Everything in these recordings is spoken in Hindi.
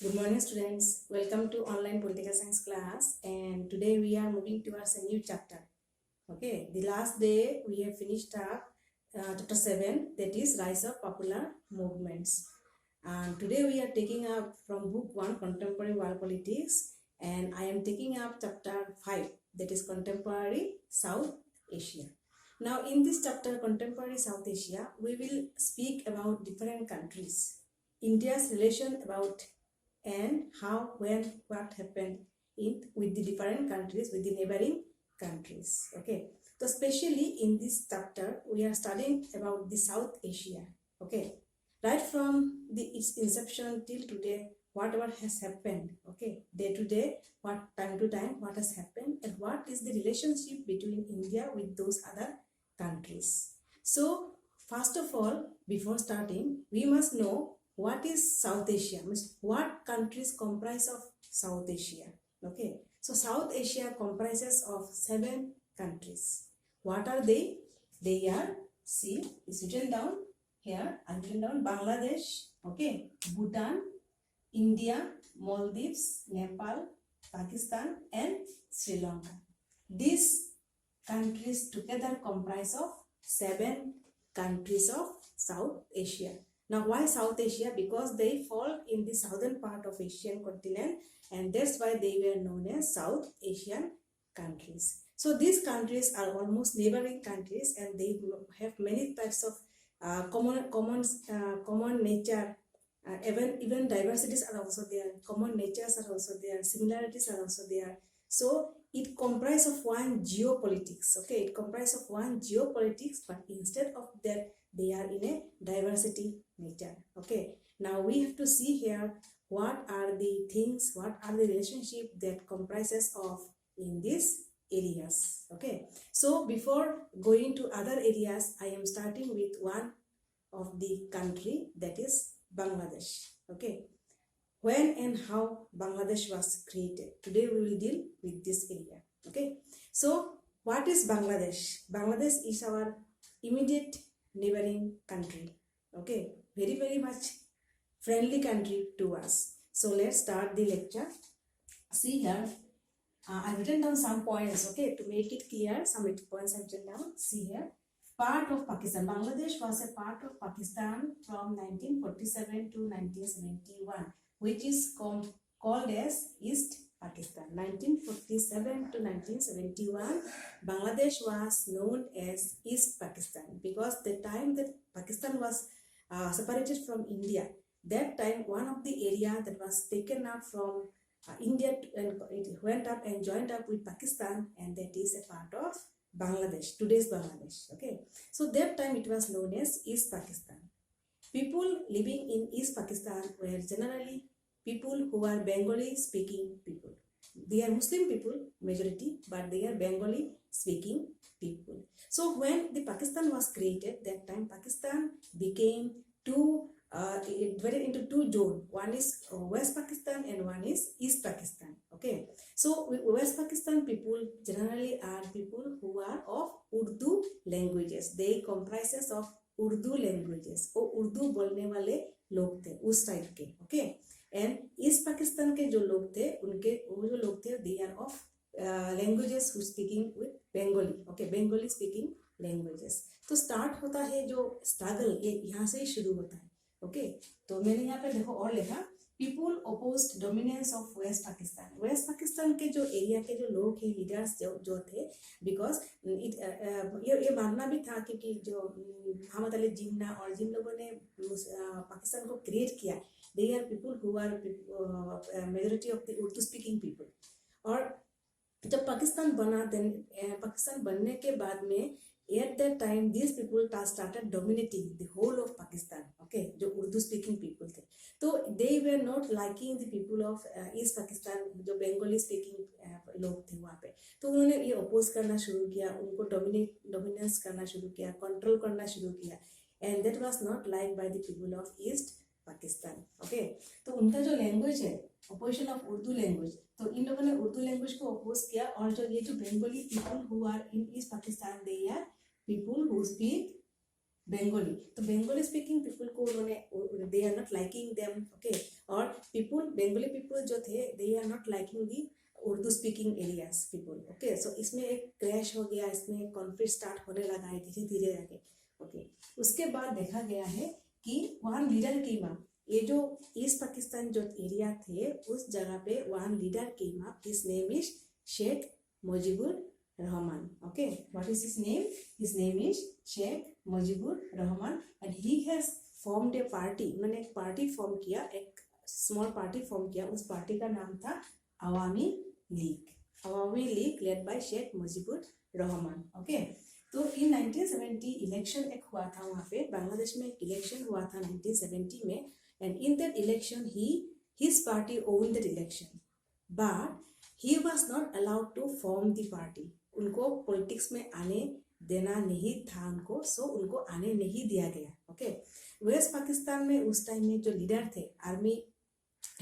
Good morning, students. Welcome to online political science class. And today we are moving towards a new chapter. Okay, the last day we have finished up chapter 7, that is Rise of Popular Movements. And today we are taking up from book 1, Contemporary World Politics, and I am taking up chapter 5, that is Contemporary South Asia. Now, in this chapter, Contemporary South Asia, we will speak about different countries, India's relation about and how, when, what happened with the different countries, with the neighboring countries. Okay, so especially in this chapter, we are studying about the South Asia. Okay, right from its inception till today, whatever has happened. Okay, day to day, what time to time, what has happened, and what is the relationship between India with those other countries. So, first of all, before starting, we must know what is South Asia, means what countries comprise of South Asia. Okay, so South Asia comprises of 7 countries. What are they? They are, see, it's written down here. I've written down Bangladesh, okay, Bhutan, India, Maldives, Nepal, Pakistan, and Sri Lanka. These countries together comprise of 7 countries of South Asia. Now, why South Asia? Because they fall in the southern part of Asian continent, and that's why they were known as South Asian countries. So these countries are almost neighboring countries, and they have many types of common nature. Even diversities are also there. Common natures are also there. Similarities are also there. So it comprises of one geopolitics. Okay, it comprises of one geopolitics, but instead of that, they are in a diversity nature. Okay, now we have to see here what are the things, what are the relationship that comprises of in these areas. Okay, so before going to other areas, I am starting with one of the country, that is Bangladesh. Okay, when and how Bangladesh was created. Today we will deal with this area. Okay, so what is Bangladesh? Bangladesh is our immediate neighboring country. Okay, very much friendly country to us. So let's start the lecture. See here, I've written down some points, okay, to make it clear. Some points I've written down. See here, part of Pakistan. Bangladesh was a part of Pakistan from 1947 to 1971, which is called as East Pakistan. 1947 to 1971, Bangladesh was known as East Pakistan because the time that Pakistan was separated from India, that time one of the area that was taken up from India, and it went up and joined up with Pakistan, and that is a part of Bangladesh, today's Bangladesh. Okay, so that time it was known as East Pakistan. People living in East Pakistan were generally people who are Bengali speaking people. They are Muslim people, majority, but they are Bengali speaking people. So when the Pakistan was created, that time Pakistan became divided into 2 zones. One is West Pakistan and one is East Pakistan. Okay, so West Pakistan people generally are people who are of Urdu languages. They comprises of Urdu languages, वो उर्दू बोलने वाले लोग थे उस टाइप के. ओके, एंड ईस्ट पाकिस्तान के जो लोग थे, उनके वो जो लोग थे, they are of languages who speaking with Bengali. Okay, Bengali speaking languages. तो स्टार्ट होता है जो स्ट्रगल, ये यहाँ से ही शुरू होता है. ओके, तो मैंने यहाँ पे देखो और लिखा, people opposed dominance of West Pakistan. West Pakistan के जो एरिया के जो लोग हैं, लीडर्स जो थे, बिकॉज ये मानना भी था क्योंकि जो मोहम्मद अली जिन्ना और जिन लोगों ने पाकिस्तान को क्रिएट किया, they are people who are majority of the Urdu speaking people. और जब पाकिस्तान बना, देन पाकिस्तान बनने के बाद में at that time these people started dominating the whole of Pakistan. Okay, जो उर्दू स्पीकिंग पीपल थे, तो they were not liking the people of East Pakistan, जो बंगाली स्पीकिंग लोग थे वहाँ पे. तो उन्होंने ये अपोज करना शुरू किया, उनको डोमिनेंस करना शुरू किया, कंट्रोल करना शुरू किया, and that was not liked by the people of East Pakistan. Okay, तो उनका जो लैंग्वेज है, अपोजिशन ऑफ उर्दू लैंग्वेज, तो इन लोगों ने उर्दू लैंग्वेज को अपोज किया. और जो ये जो Bengali people who are in East Pakistan, they are people who speak Bengali, तो बंगाली स्पीकिंग पीपल को उन्होंने they are not liking them, okay, और पीपल बंगाली पीपल जो थे they are not liking the Urdu speaking areas people, okay. So इसमें एक क्रैश हो गया, इसमें कॉन्फ्लिक्ट स्टार्ट होने लगा है धीरे धीरे जाके, ओके। उसके बाद देखा गया है कि वहाँ लीडर कीमा, ये जो ईस्ट पाकिस्तान जो एरिया थे उस जगह पे वहाँ लीडर कीमा, his name is Sheikh Mujibur Rahman, okay. What is his name? His name is Sheikh Mujibur Rahman and he has formed a party. उन्होंने एक पार्टी फॉर्म किया, एक स्मॉल पार्टी फॉर्म किया, उस पार्टी का नाम था Awami League, Awami League led by Sheikh Mujibur Rahman, okay. तो इन 1970 इलेक्शन एक हुआ था वहाँ पे, बांग्लादेश में एक इलेक्शन हुआ था 1970 में, and in that election his party won that election, but he was not allowed to form the party. उनको पॉलिटिक्स में आने देना नहीं था उनको, सो उनको आने नहीं दिया गया, ओके। वेस्ट पाकिस्तान में उस टाइम में जो लीडर थे army,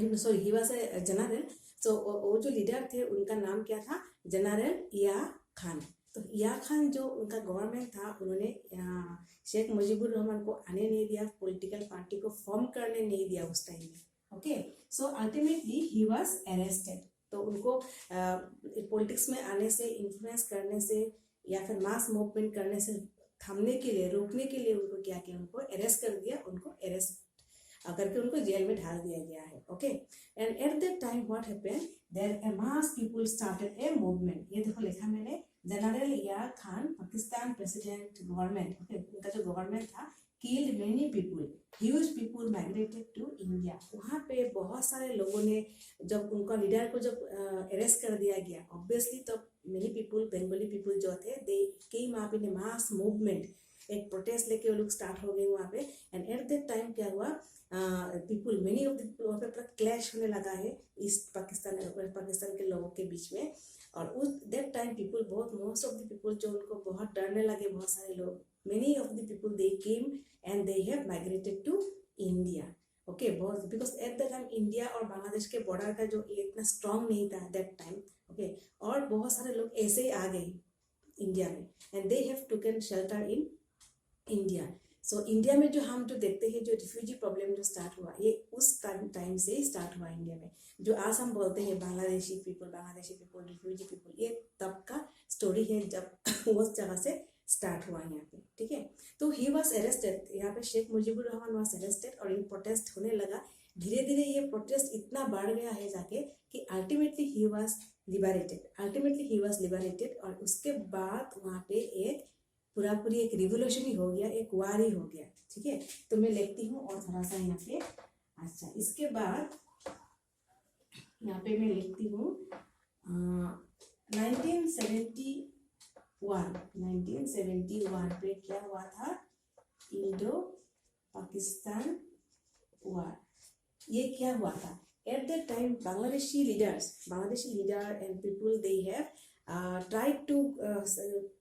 sorry he was a general, so वो जो लीडर थे उनका नाम क्या था? जनरल या खान। तो या खान जो उनका गवर्नमेंट था, उन्होंने शेख मुजीबुर रहमान को आने नहीं दिया, पॉलिटिकल पार्टी को फॉर्म करने नहीं दिया उस टाइम में, okay. So ultimately he was arrested. तो उनको पॉलिटिक्स में आने से, इन्फ्लुएंस करने से या फिर मास मूवमेंट करने से थामने के लिए, रोकने के लिए उनको क्या किया? उनको अरेस्ट कर दिया, उनको अरेस्ट करके उनको जेल में डाल दिया गया है, okay. And at that time what happened, there a mass people started a movement. ये देखो लिखा मैंने, general Yahya Khan Pakistan president government, okay, उनका जो गवर्नमेंट था, killed many people, huge people migrated to India. वहाँ पे बहुत सारे लोगों ने, जब उनका लीडर को जब अरेस्ट कर दिया गया, ऑब्वियसली तो मेनी पीपल, बंगाली पीपल जो थे, they came up in a mass movement, एक प्रोटेस्ट लेके वो लोग स्टार्ट हो गए वहाँ पे। एंड एट दैट टाइम क्या हुआ, पीपल, मेनी ऑफ द वहाँ पे पूरा क्लैश होने लगा है ईस्ट पाकिस्तान और वेस्ट पाकिस्तान के लोगों के बीच में। और उस दैट टाइम पीपल, बहुत मोस्ट ऑफ द पीपल जो उनको बहुत डरने लगे, बहुत सारे लोग, many of the people they came and they have migrated to India, okay. बहुत, because at the time India और बांग्लादेश के बॉर्डर का जो इतना स्ट्रांग नहीं था दैट टाइम, ओके। और बहुत सारे लोग ऐसे ही आ गए इंडिया में, and they have taken shelter in India. So India में जो हम जो देखते हैं, जो रिफ्यूजी प्रॉब्लम जो स्टार्ट हुआ, ये उस टाइम से ही स्टार्ट हुआ इंडिया में। जो आज हम बोलते हैं बांग्लादेशी पीपल, रिफ्यूजी पीपल, ये तब का स्टोरी है जब उस जगह से स्टार्ट हुआ यहाँ पे, ठीक है। तो ही वॉज अरेस्टेड, यहाँ पे शेख मुजीबुर रहमान वॉज अरेस्टेड, और ये प्रोटेस्ट होने लगा। धीरे धीरे ये प्रोटेस्ट इतना बढ़ गया है जाके कि अल्टीमेटली ही वॉज लिबरेटेड, और उसके बाद वहाँ पे एक पूरी एक रिवोल्यूशन ही हो गया, एक वार ही हो गया, ठीक है। तो मैं लिखती हूँ और थोड़ा सा यहाँ पे, अच्छा, इसके बाद यहाँ पे मैं लिखती हूँ 1971 पे क्या हुआ था? इंडो पाकिस्तान वार। ये क्या हुआ था? Eight that time Bangladeshi leader and people, they have tried to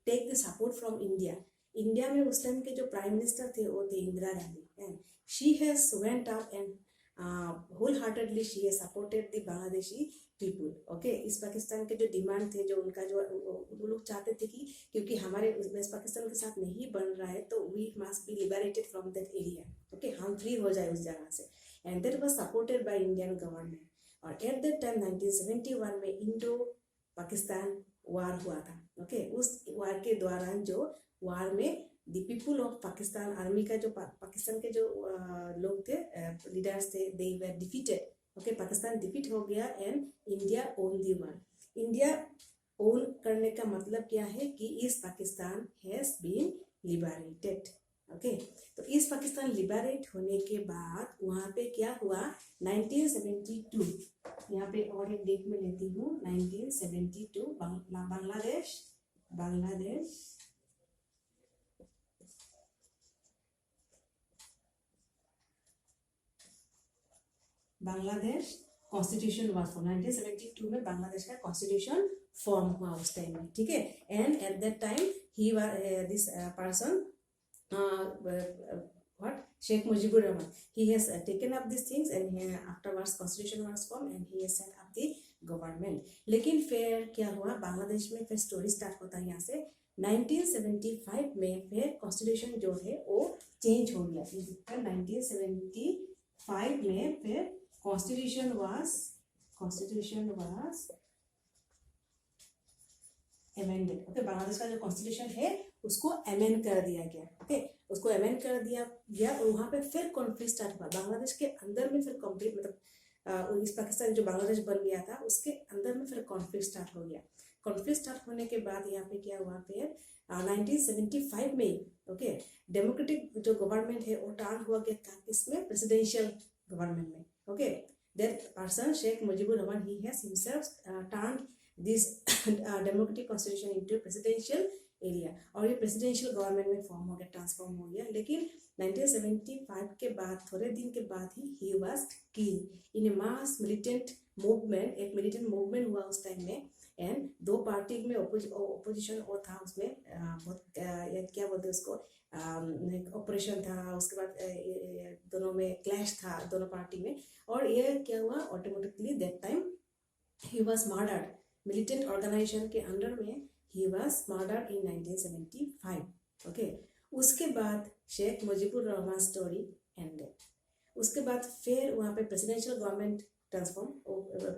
take the support from India. India में उस टाइम के जो प्राइम मिनिस्टर थे वो थे Indira Gandhi, and she has went up and whole heartedly she has supported the Bangladeshi people, okay. इस पाकिस्तान के जो डिमांड थे, जो उनका जो वो लोग चाहते थे कि क्योंकि हमारे वेस्ट पाकिस्तान के साथ नहीं बन रहा है, तो we must be liberated from that area, okay, हम फ्री हो जाए उस जगह से, and that was supported by Indian government. और एट दैट टाइम 1971 में इंडो पाकिस्तान वार हुआ था, ओके। उस वार के दौरान, जो वार में the people of Pakistan, army का जो पाकिस्तान के जो लोग थे, लीडर्स थे, they were defeated, okay. Pakistan defeat हो गया and India won the war. India won करने का मतलब क्या है कि East Pakistan has been liberated, okay. तो ईस्ट पाकिस्तान लिबरेट होने के बाद वहाँ पे क्या हुआ? 1972, यहाँ पे और एक डेट में लेती हूँ, 1972 बांग्लादेश कॉन्स्टिट्यूशन हुआ था 1972 में। बांग्लादेश का कॉन्स्टिट्यूशन फॉर्म हुआ उस टाइम में, ठीक है। And at that time he this person, what Sheikh Mujibur Rahman, he has taken up these things, and afterwards constitution was formed and he has set up the government. लेकिन फिर क्या हुआ? बांग्लादेश में फिर स्टोरी स्टार्ट होता है यहाँ से। 1975 में फिर कॉन्स्टिट्यूशन जो है वो चेंज हो गया। 1975 में फिर constitution was amended. Okay, Bangladesh का जो कॉन्स्टिट्यूशन है उसको अमेंड कर दिया गया। ओके, उसको अमेंड कर दिया गया और वहाँ पे फिर कॉन्फ्लिक्ट स्टार्ट हुआ बांग्लादेश के अंदर में। फिर कॉन्फ्लिक्ट मतलब इस पाकिस्तान जो बांग्लादेश बन गया था उसके अंदर में फिर कॉन्फ्लिक्ट स्टार्ट हो गया। कॉन्फ्लिक्ट स्टार्ट होने के बाद यहाँ पे क्या हुआ, फिर 1975 में ओके डेमोक्रेटिक जो गवर्नमेंट है वो टर्न हुआ गया इसमें प्रेसिडेंशियल गवर्नमेंट में। Okay, that person Sheikh Mujibur Rahman he has himself turn this democratic constitution into presidential area, और ये प्रेसिडेंशियल गवर्नमेंट में फॉर्म हो गया, ट्रांसफॉर्म हो गया। लेकिन 1975 के बाद थोड़े दिन के बाद he was killed in a mass militant movement. एक मिलिटेंट मूवमेंट हुआ उस टाइम में, एंड दो पार्टी में ओपोजिशन वो था उसमें बहुत क्या बोलते हैं उसको, ऑपरेशन था। उसके बाद दोनों में क्लैश था दोनों पार्टी में, और ये क्या हुआ ऑटोमेटिकली दैट टाइम ही वाज मर्डर्ड। मिलिटेंट ऑर्गेनाइजेशन के अंडर में ही वाज मर्डर्ड इन 1975। ओके, उसके बाद शेख मुजीबुर रहमान स्टोरी एंडेड। उसके बाद फिर वहाँ पे presidential government transform,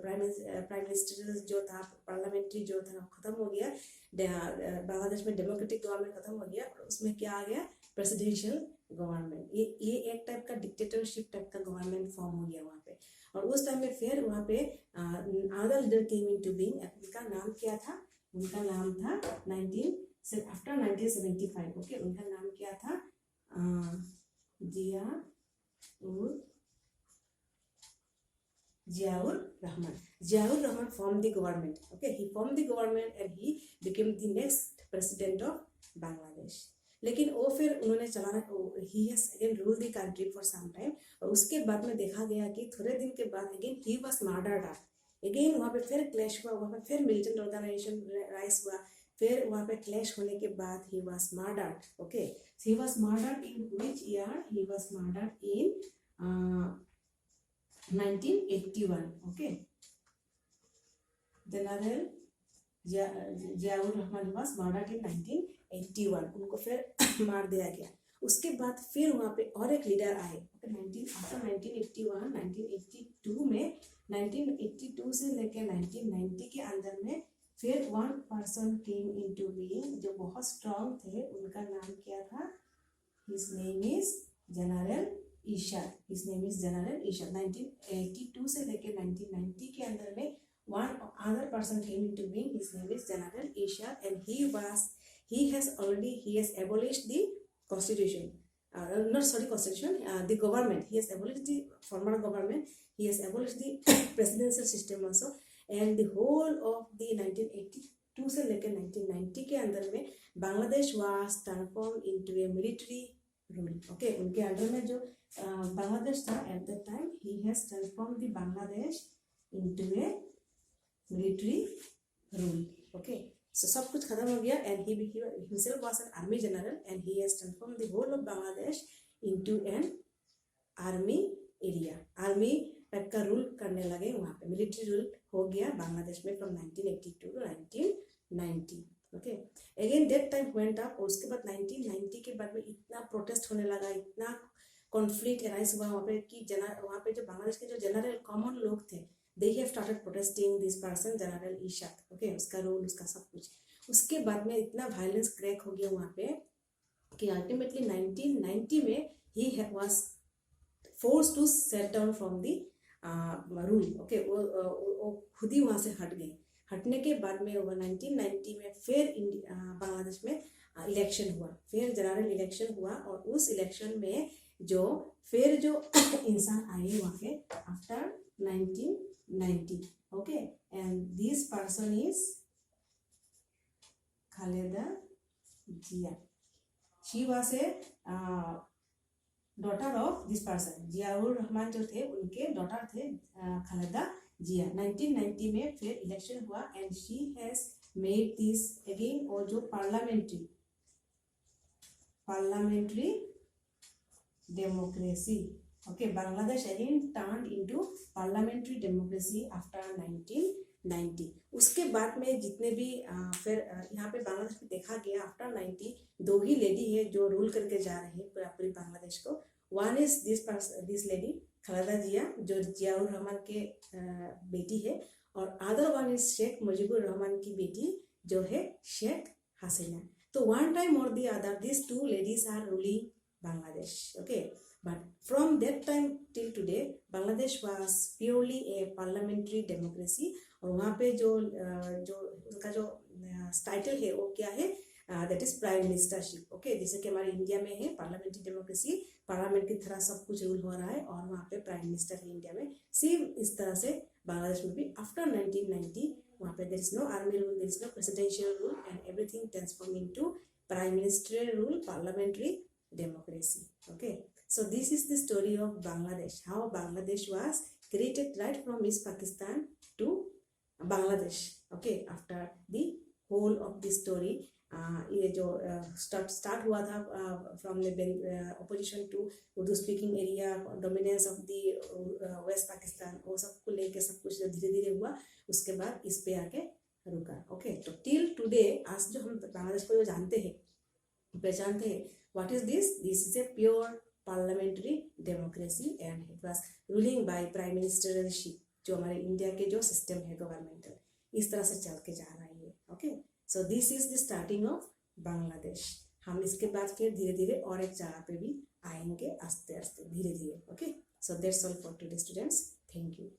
prime minister जो था, पार्लियामेंट्री जो था खत्म हो गया। बांग्लादेश में डेमोक्रेटिक गवर्नमेंट खत्म हो गया और उसमें क्या आ गया, प्रेसिडेंशियल गवर्नमेंट। ये एक टाइप का डिक्टेटरशिप टाइप का गवर्नमेंट फॉर्म हो गया वहाँ पे। और उस टाइम में फिर वहाँ पे अदर लीडर केम इनटू बीइंग। उनका नाम क्या था, उनका नाम था आफ्टर 1975। ओके, उनका नाम क्या था, Ziaur Rahman. Ziaur Rahman formed the government. Okay, he formed the government and he became the next president of Bangladesh. लेकिन वो फिर उन्होंने चलाना, he has again ruled the country for some time। और उसके बाद में देखा गया कि थोड़े दिन के बाद again he was murdered। again वहाँ पे फिर क्लैश हुआ, वहाँ पे फिर मिलिटेंट ऑर्गेनाइजेशन राइज हुआ। फिर वहाँ पे क्लैश होने के बाद he was murdered। okay, he was murdered in which year? He was murdered in 1981। okay, General Ziaur Rahman was murdered in 1981। उनको फिर मार दिया गया। उसके बाद फिर वहाँ पे और एक लीडर आए। आफ्टर 1981, 1982 में 1982 से लेकर 1990 के अंदर में फिर one person came into being जो बहुत स्ट्रांग थे। उनका नाम क्या था, his name is General Ershad. His name is General Ershad. 1982 से लेकर 1990 के अंदर में one other person came into being. His name is General Ishaq, and he has abolished the constitution. The government. He has abolished the former government. He has abolished the presidential system also, and the whole of the 1982 से लेकर 1990 के अंदर में Bangladesh was transformed into a military rule. Okay, उनके अंडर में जो बांग्लादेश था at that time, he has transformed the Bangladesh into a military rule। okay, so सब कुछ खत्म हो गया, and he himself was an army general, and he has transformed the whole of Bangladesh into an army area। army type का रूल करने लगे वहाँ पे, मिलिट्री रूल हो गया बांग्लादेश में from 1982 to 1990। okay, again that time went up। और उसके बाद 1990 के बाद में इतना प्रोटेस्ट होने लगा, इतना कॉन्फ्लिक्ट राइज हुआ वहाँ पे कि वहाँ पे जो बांग्लादेश के जो जनरल कॉमन लोग थे, they have started protesting this person General Ishaq। okay, उसका रोल, उसका सब कुछ। उसके बाद में इतना वायलेंस क्रैक हो गया वहाँ पे कि अल्टीमेटली 1990 में he was forced to step down from the rule। okay, वो खुद ही वहाँ से हट गए। हटने के बाद में वो 1990 में फिर बांग्लादेश में इलेक्शन हुआ, फिर जनरल इलेक्शन हुआ। और उस इलेक्शन में जो इंसान आए वहाँ पे after 1990। okay, and this person is Khaleda Zia। she was a daughter of this person। Ziaur Rahman जो थे उनके डॉटर थे खालेदा जिया। 1990 में फिर इलेक्शन हुआ, and she has made this again, और जो parliamentary democracy। okay, Bangladesh again turned into parliamentary democracy after 1990। 90। उसके बाद में जितने भी फिर यहाँ पे बांग्लादेश में देखा गया आफ्टर 90 दो ही लेडी है जो रूल करके जा रहे हैं पूरी बांग्लादेश को। One is this lady Khaleda Zia जो जियाउर रहमान के बेटी है, और other one is Sheikh Mujibur Rahman की बेटी जो है शेख हसीना। तो one time or the other these two ladies are ruling Bangladesh, okay, but from that time till today Bangladesh was purely a parliamentary democracy। और वहाँ पे जो उनका जो टाइटल है वो क्या है, that is prime ministership. Okay, जैसे कि हमारे इंडिया में है पार्लियामेंट्री डेमोक्रेसी, पार्लियामेंट की तरह सब कुछ रूल हो रहा है, और वहाँ पे प्राइम मिनिस्टर है इंडिया में। सेम इस तरह से बांग्लादेश में भी आफ्टर 1990 वहाँ पे there is no army rule, there is no presidential rule, and everything transform into prime ministerial rule, parliamentary democracy। Okay, so this is the story of Bangladesh, how Bangladesh was created right from East Pakistan to Bangladesh। Okay, after the whole of this story ये जो स्टार्ट हुआ था from opposition to Urdu speaking area, dominance of the west Pakistan, वो सब को लेके सब कुछ धीरे धीरे हुआ, उसके बाद इस पे आके रुका। ओके, तो टिल टुडे आज जो हम बांग्लादेश को जो जानते हैं, पहचानते हैं, what is this is a pure parliamentary democracy and it was ruling by prime ministership, जो हमारे इंडिया के जो सिस्टम है गवर्नमेंटल, इस तरह से चल के जा रही है। Okay, so this is the starting of Bangladesh. हम इसके बाद फिर धीरे धीरे और एक जगह पे भी आएंगे, आस्ते आस्ते धीरे धीरे। Okay, so that's all for today students, thank you.